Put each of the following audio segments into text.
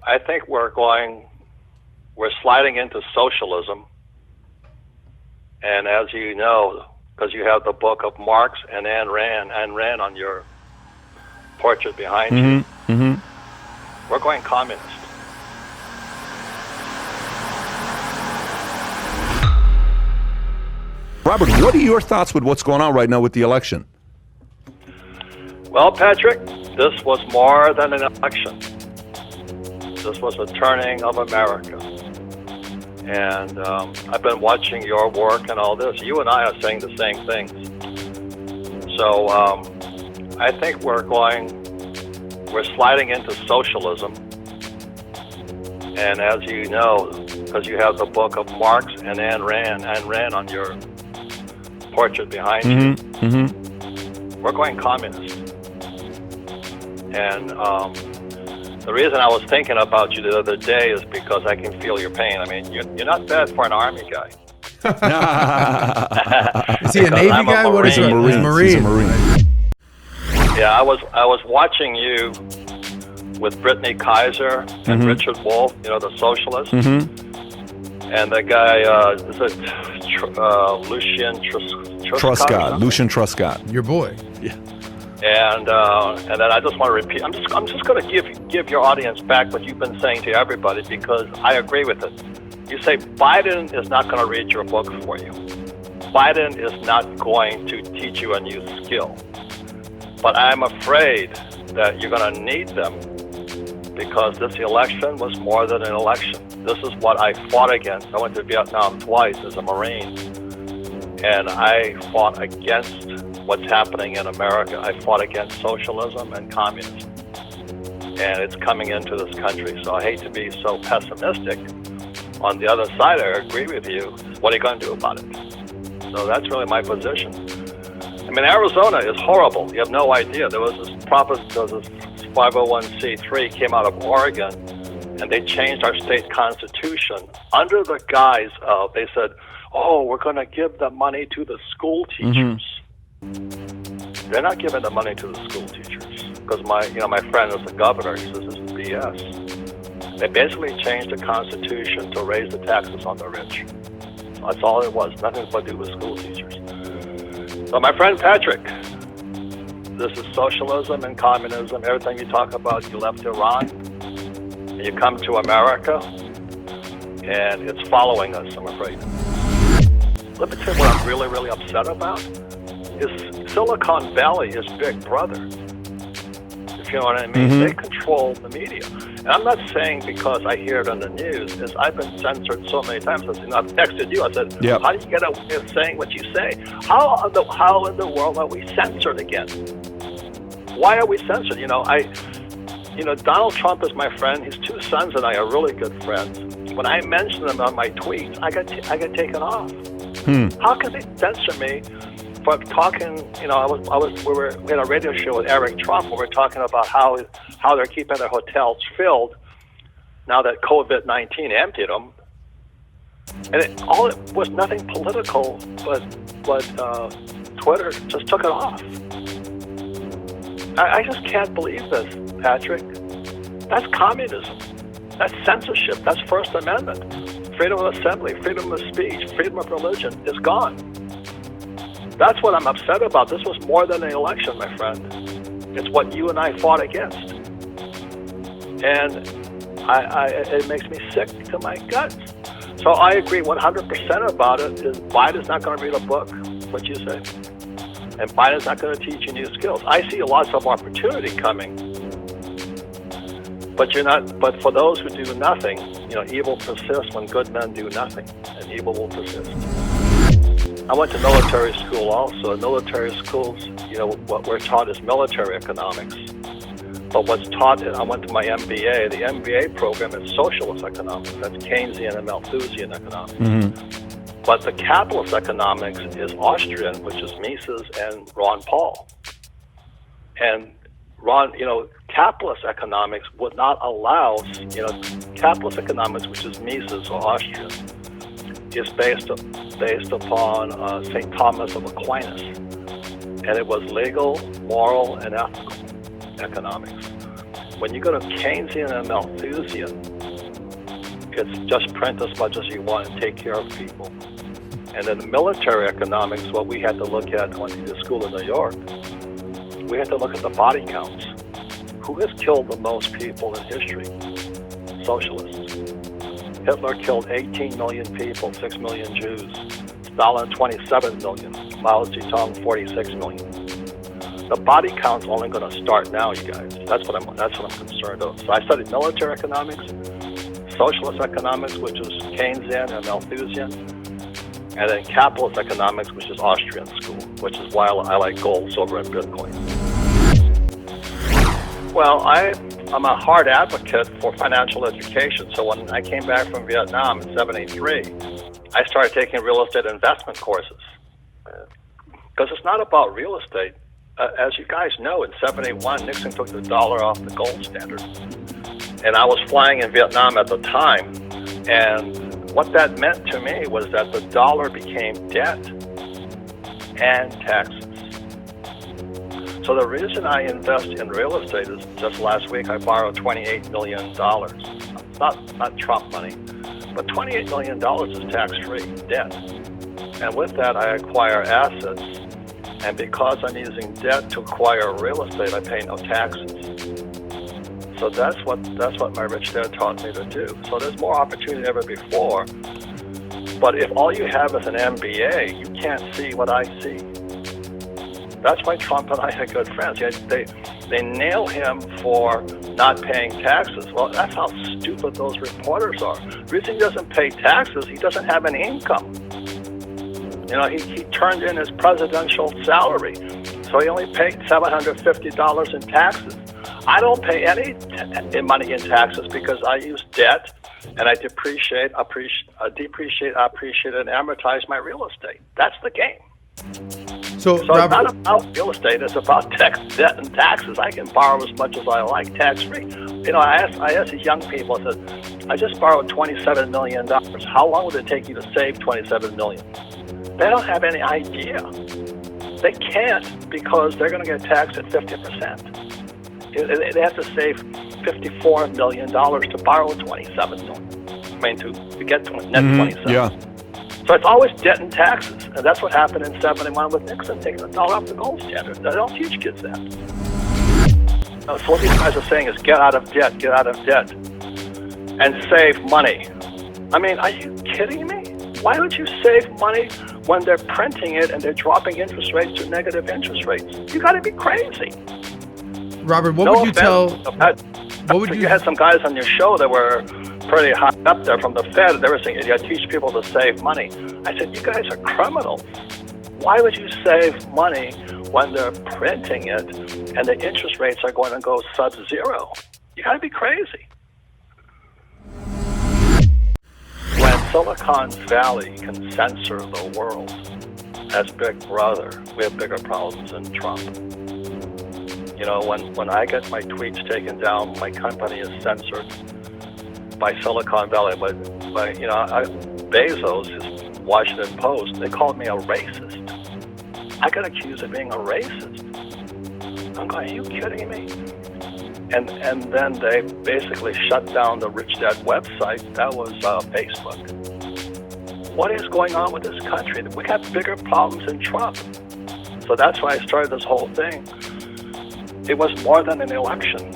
I think we're sliding into socialism. And as you know, because you have the book of Marx and Ayn Rand on your portrait behind you, we're going communist. Robert, what are your thoughts with what's going on right now with the election? Well, Patrick, this was more than an election. This was a turning of America. And I've been watching your work and all this. You and I are saying the same things. So I think we're sliding into socialism. And as you know, because you have the book of Marx and Ayn Rand on your portrait behind you, we're going communist. And the reason I was thinking about you the other day is because I can feel your pain. I mean, you're not bad for an Army guy. Is he a Navy guy? What is he? He's a Marine. Yeah, I was watching you with Brittany Kaiser and Richard Wolff, you know, the socialist, and the guy, is it Lucian Truscott? Lucian Truscott. Your boy. Yeah. And then I just want to repeat. I'm just going to give your audience back what you've been saying to everybody, because I agree with it. You say Biden is not going to read your book for you. Biden is not going to teach you a new skill. But I'm afraid that you're going to need them, because this election was more than an election. This is what I fought against. I went to Vietnam twice as a Marine, and I fought against what's happening in America. I fought against socialism and communism, and it's coming into this country. So I hate to be so pessimistic. On the other side, I agree with you. What are you going to do about it? So that's really my position. I mean, Arizona is horrible. You have no idea. There was this 501c3 came out of Oregon, and they changed our state constitution under the guise of, they said, oh, we're going to give the money to the school teachers. They're not giving the money to the school teachers, because my friend is the governor. He says this is BS. They basically changed the Constitution to raise the taxes on the rich. That's all it was. Nothing to do with school teachers. So, my friend Patrick, this is socialism and communism. Everything you talk about, you left Iran, and you come to America, and it's following us, I'm afraid. Let me tell you what I'm really, really upset about. Is Silicon Valley is Big Brother. If you know what I mean. They control the media. And I'm not saying because I hear it on the news, is I've been censored so many times. I've texted you. I said, how do you get away with saying what you say? How in the world are we censored again? Why are we censored? Donald Trump is my friend. His two sons and I are really good friends. When I mention them on my tweets, I get taken off. How can they censor me for talking? We had a radio show with Eric Trump where we're talking about how they're keeping their hotels filled now that COVID-19 emptied them, and it was nothing political, but Twitter just took it off. I just can't believe this, Patrick. That's communism. That's censorship. That's First Amendment. Freedom of assembly, freedom of speech, freedom of religion is gone. That's what I'm upset about. This was more than an election, my friend. It's what you and I fought against. And it makes me sick to my guts. So I agree 100% about it. Is Biden's not going to read a book, what you say. And Biden's not going to teach you new skills. I see lots of opportunity coming. But for those who do nothing, evil persists when good men do nothing, and evil will persist. I went to military school also. In military schools, what we're taught is military economics. But what's taught, I went to my MBA. The MBA program is socialist economics. That's Keynesian and Malthusian economics. But the capitalist economics is Austrian, which is Mises and Ron Paul. And capitalist economics would not allow, capitalist economics, which is Mises or Austrian, is based upon St. Thomas of Aquinas. And it was legal, moral, and ethical economics. when you go to Keynesian and Malthusian, it's just print as much as you want and take care of people. And in military economics, what we had to look at when we did school in New York, we had to look at the body counts. Who has killed the most people in history? Socialists. Hitler killed 18 million people, 6 million Jews. Stalin, 27 million. Mao Zedong, 46 million. The body count's only going to start now, you guys. That's what I'm concerned of. So I studied military economics, socialist economics, which is Keynesian and Malthusian, and then capitalist economics, which is Austrian school, which is why I like gold, silver, and Bitcoin. Well, I'm a hard advocate for financial education. So when I came back from Vietnam in '73, I started taking real estate investment courses. Because it's not about real estate. As you guys know, in '71, Nixon took the dollar off the gold standard. And I was flying in Vietnam at the time. And what that meant to me was that the dollar became debt and taxes. So the reason I invest in real estate is just last week I borrowed $28 million. Not Trump money, but $28 million is tax-free debt. And with that, I acquire assets. And because I'm using debt to acquire real estate, I pay no taxes. So that's what my rich dad taught me to do. So there's more opportunity than ever before. But if all you have is an MBA, you can't see what I see. That's why Trump and I are good friends. They nail him for not paying taxes. Well, that's how stupid those reporters are. The reason he doesn't pay taxes, he doesn't have any income. You know, he turned in his presidential salary, so he only paid $750 in taxes. I don't pay any money in taxes because I use debt and I depreciate, appreciate, and amortize my real estate. That's the game. So Robert, it's not about real estate. It's about debt and taxes. I can borrow as much as I like, tax-free. You know, I asked these young people, I said, I just borrowed $27 million. How long would it take you to save $27 million? They don't have any idea. They can't because they're going to get taxed at 50%. They have to save $54 million to borrow $27 million. I mean, to get net 27. Yeah. So it's always debt and taxes. And that's what happened in '71 with Nixon, taking the dollar off the gold standard. They don't teach kids that. So what these guys are saying is get out of debt, and save money. I mean, are you kidding me? Why would you save money when they're printing it and they're dropping interest rates to negative interest rates? You got to be crazy. Robert, what would you tell? You had some guys on your show that were pretty high up there from the Fed. They were saying you got to teach people to save money. I said, you guys are criminals. Why would you save money when they're printing it and the interest rates are going to go sub-zero? You got to be crazy. When Silicon Valley can censor the world as Big Brother, we have bigger problems than Trump. You know, when I get my tweets taken down, my company is censored by Silicon Valley. But you know, Bezos, his Washington Post, they called me a racist. I got accused of being a racist. I'm going, are you kidding me? And then they basically shut down the Rich Dad website. That was Facebook. What is going on with this country? We got bigger problems than Trump. So that's why I started this whole thing. It was more than an election.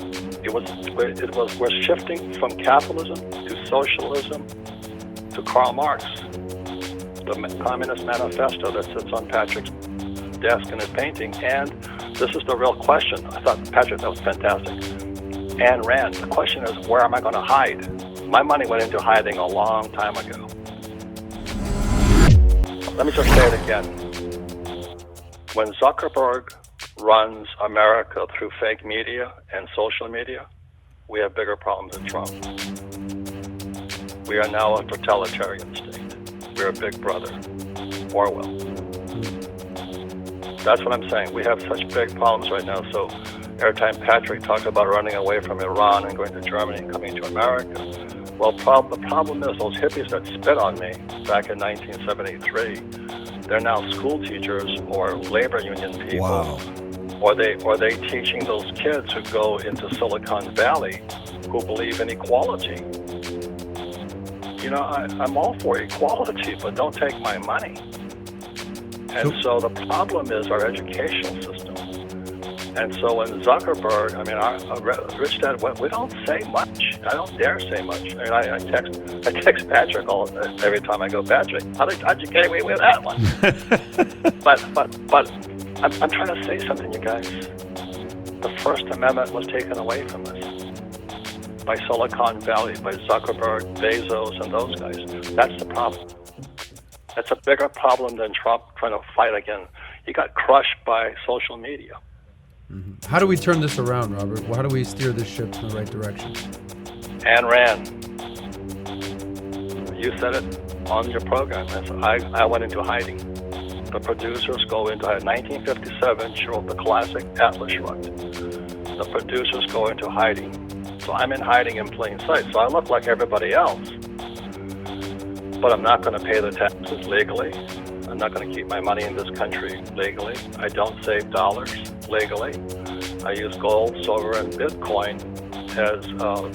We're shifting from capitalism to socialism to Karl Marx, the Communist Manifesto that sits on Patrick's desk in his painting. And this is the real question. I thought, Patrick, that was fantastic. Ayn Rand, the question is, where am I going to hide? My money went into hiding a long time ago. Let me just say it again. When Zuckerberg runs America through fake media and social media, we have bigger problems than Trump. We are now a totalitarian state. We're a big brother. Orwell. That's what I'm saying. We have such big problems right now. So every time Patrick talks about running away from Iran and going to Germany and coming to America, well, the problem is those hippies that spit on me back in 1973, they're now school teachers or labor union people. Wow. Or they teaching those kids who go into Silicon Valley who believe in equality. You know, I'm all for equality, but don't take my money. And so the problem is our educational system. And so when Zuckerberg, I mean, our Rich Dad, we don't say much. I don't dare say much. I mean, I text Patrick every time I go, Patrick, how'd you get away with that one? but I'm trying to say something, you guys. The First Amendment was taken away from us by Silicon Valley, by Zuckerberg, Bezos, and those guys. That's the problem. That's a bigger problem than Trump trying to fight again. He got crushed by social media. Mm-hmm. How do we turn this around, Robert? How do we steer this ship in the right direction? Ayn Rand, you said it on your program. I went into hiding. The producers go into hiding. 1957, she wrote the classic Atlas Shrugged. The producers go into hiding. So I'm in hiding in plain sight. So I look like everybody else. But I'm not going to pay the taxes legally. I'm not going to keep my money in this country legally. I don't save dollars legally. I use gold, silver, and Bitcoin as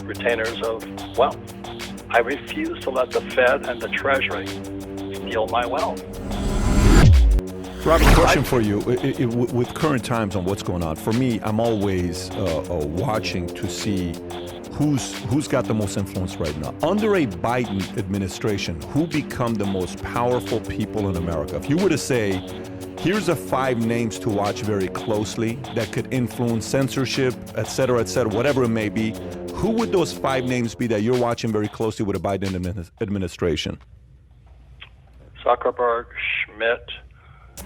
retainers of wealth. I refuse to let the Fed and the Treasury steal my wealth. Robert, question for you. With current times on what's going on, for me, I'm always watching to see who's got the most influence right now. Under a Biden administration, who become the most powerful people in America? If you were to say, here's a 5 names to watch very closely that could influence censorship, et cetera, whatever it may be, who would those 5 names be that you're watching very closely with a Biden administration? Zuckerberg, Schmidt,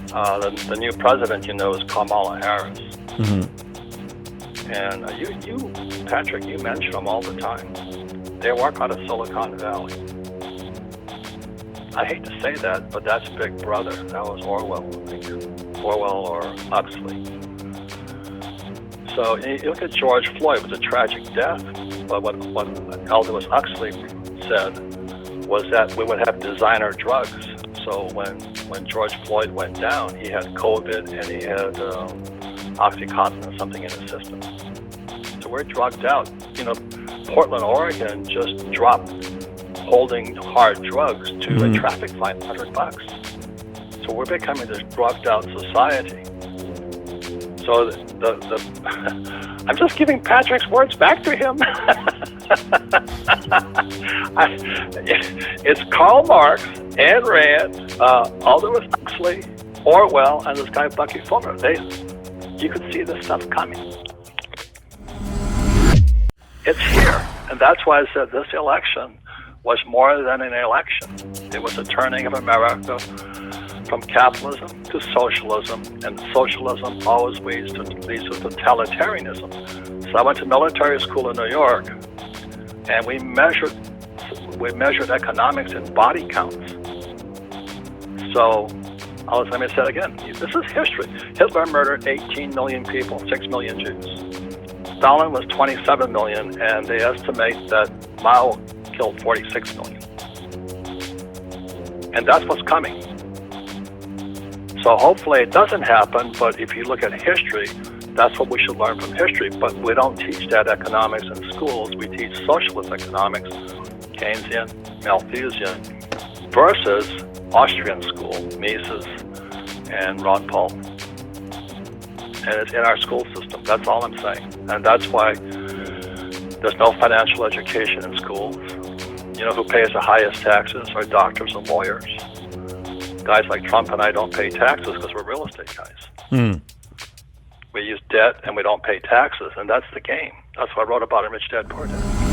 the new president, you know, is Kamala Harris. Mm-hmm. And you, Patrick, you mention them all the time. They work out of Silicon Valley. I hate to say that, but that's Big Brother. That was Orwell, I think. Orwell or Huxley. So you look at George Floyd, it was a tragic death. But what Aldous Huxley said was that we would have designer drugs. So when George Floyd went down, he had COVID and he had Oxycontin or something in his system. So we're drugged out. You know, Portland, Oregon just dropped holding hard drugs to a traffic fine, $100. So we're becoming this drugged out society. So I'm just giving Patrick's words back to him. It's Karl Marx, Ayn Rand, Aldous Huxley, Orwell, and this guy Bucky Fuller. You could see this stuff coming. It's here, and that's why I said this election was more than an election. It was a turning of America from capitalism to socialism, and socialism always leads to totalitarianism. So I went to military school in New York, and we measured economics in body counts. So let me say it again. This is history. Hitler murdered 18 million people, 6 million Jews. Stalin was 27 million, and they estimate that Mao killed 46 million. And that's what's coming. So hopefully it doesn't happen, but if you look at history, that's what we should learn from history. But we don't teach that economics in schools. We teach socialist economics, Keynesian, Malthusian, versus Austrian school, Mises and Ron Paul. And it's in our school system. That's all I'm saying. And that's why there's no financial education in schools. You know who pays the highest taxes are doctors and lawyers. Guys like Trump and I don't pay taxes because we're real estate guys. We use debt and we don't pay taxes, and that's the game. That's what I wrote about in Rich Dad Poor Dad.